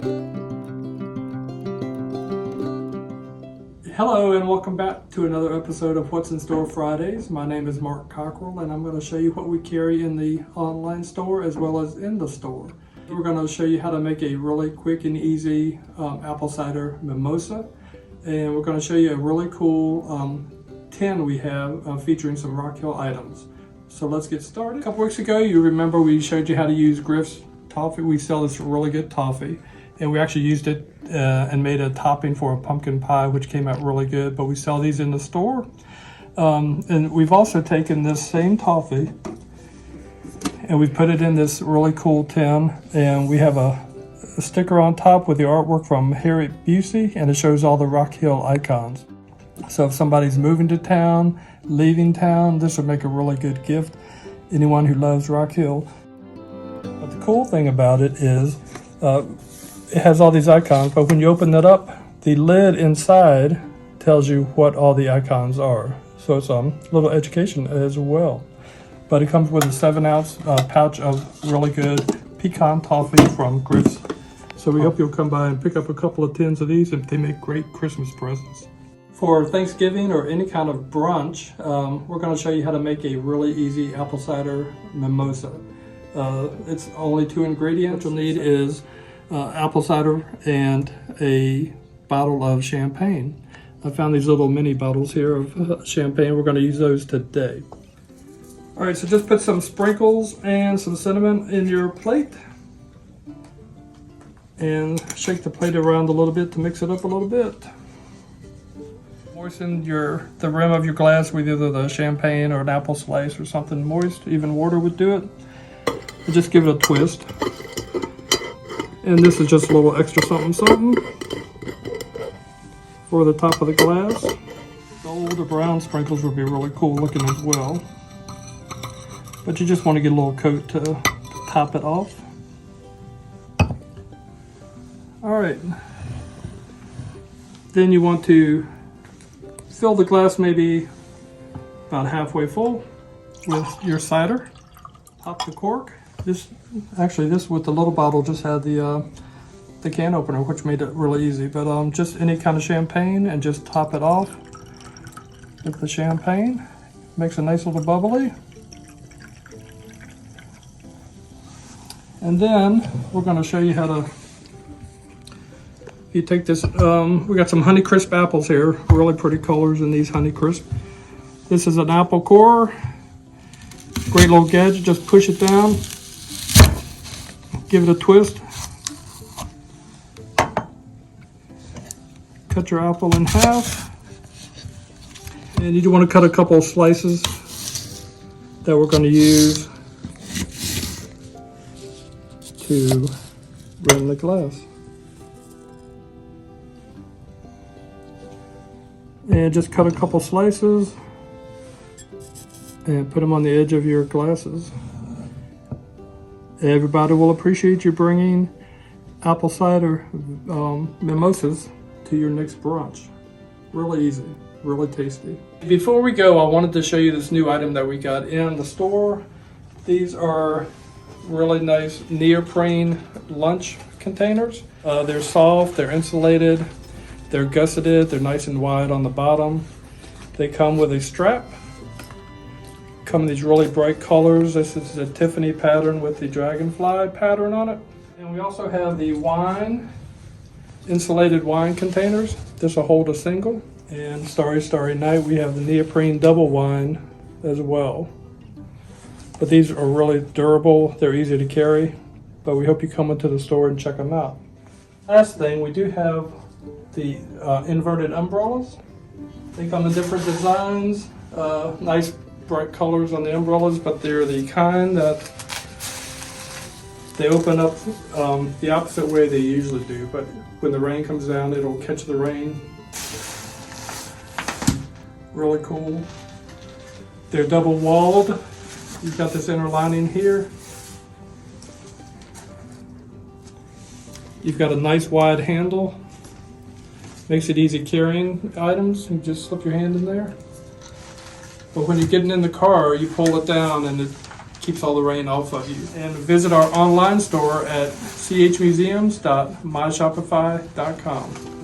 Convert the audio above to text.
Hello and welcome back to another episode of What's in Store Fridays. My name is Mark Cockrell and I'm going to show you what we carry in the online store as well as in the store. We're going to show you how to make a really quick and easy apple cider mimosa, and we're going to show you a really cool tin we have featuring some Rock Hill items. So let's get started. A couple weeks ago, you remember we showed you how to use Griffins Toffee. We sell this really good toffee, and we actually used it and made a topping for a pumpkin pie, which came out really good, but we sell these in the store. And we've also taken this same toffee and we've put it in this really cool tin, and we have a sticker on top with the artwork from Harriet Busey, and it shows all the Rock Hill icons. So if somebody's moving to town, leaving town, this would make a really good gift. Anyone who loves Rock Hill. But the cool thing about it is it has all these icons, but when you open it up, the lid inside tells you what all the icons are. So it's a little education as well. But it comes with a 7-ounce pouch of really good pecan toffee from Griffins. So we hope you'll come by and pick up a couple of tins of these, and they make great Christmas presents. For Thanksgiving or any kind of brunch, we're going to show you how to make a really easy apple cider mimosa. It's only 2 ingredients. What you'll need is apple cider and a bottle of champagne. I found these little mini bottles here of champagne. We're going to use those today. All right, so just put some sprinkles and some cinnamon in your plate and shake the plate around a little bit to mix it up a little bit. Moisten the rim of your glass with either the champagne or an apple slice or something moist. Even water would do it. And just give it a twist. And this is just a little extra something for the top of the glass. Gold or brown sprinkles would be really cool looking as well. But you just want to get a little coat to top it off. All right. Then you want to fill the glass maybe about halfway full with your cider. Pop the cork. This with the little bottle just had the can opener, which made it really easy. But just any kind of champagne, and just top it off with the champagne. Makes a nice little bubbly. And then we're going to show you how to. You take this. We got some Honeycrisp apples here. Really pretty colors in these Honeycrisp. This is an apple core. Great little gadget. Just push it down. Give it a twist. Cut your apple in half. And you do want to cut a couple of slices that we're going to use to rim the glass. And just cut a couple slices and put them on the edge of your glasses. Everybody will appreciate you bringing apple cider mimosas to your next brunch. Really easy, really tasty. Before we go, I wanted to show you this new item that we got in the store. These are really nice neoprene lunch containers. They're soft, they're insulated, they're gusseted, they're nice and wide on the bottom. They come with a strap. Come in these really bright colors. This is the Tiffany pattern with the dragonfly pattern on it. And we also have the insulated wine containers. This will hold a single. And Starry Starry Night, we have the neoprene double wine as well. But these are really durable. They're easy to carry. But we hope you come into the store and check them out. Last thing, we do have the inverted umbrellas. They come in different designs. Nice bright colors on the umbrellas, but they're the kind that they open up the opposite way they usually do. But when the rain comes down, it'll catch the rain. Really cool. They're double walled. You've got this inner lining here. You've got a nice wide handle. Makes it easy carrying items. You just slip your hand in there. But when you're getting in the car, you pull it down and keeps all the rain off of you. And visit our online store at chmuseums.myshopify.com.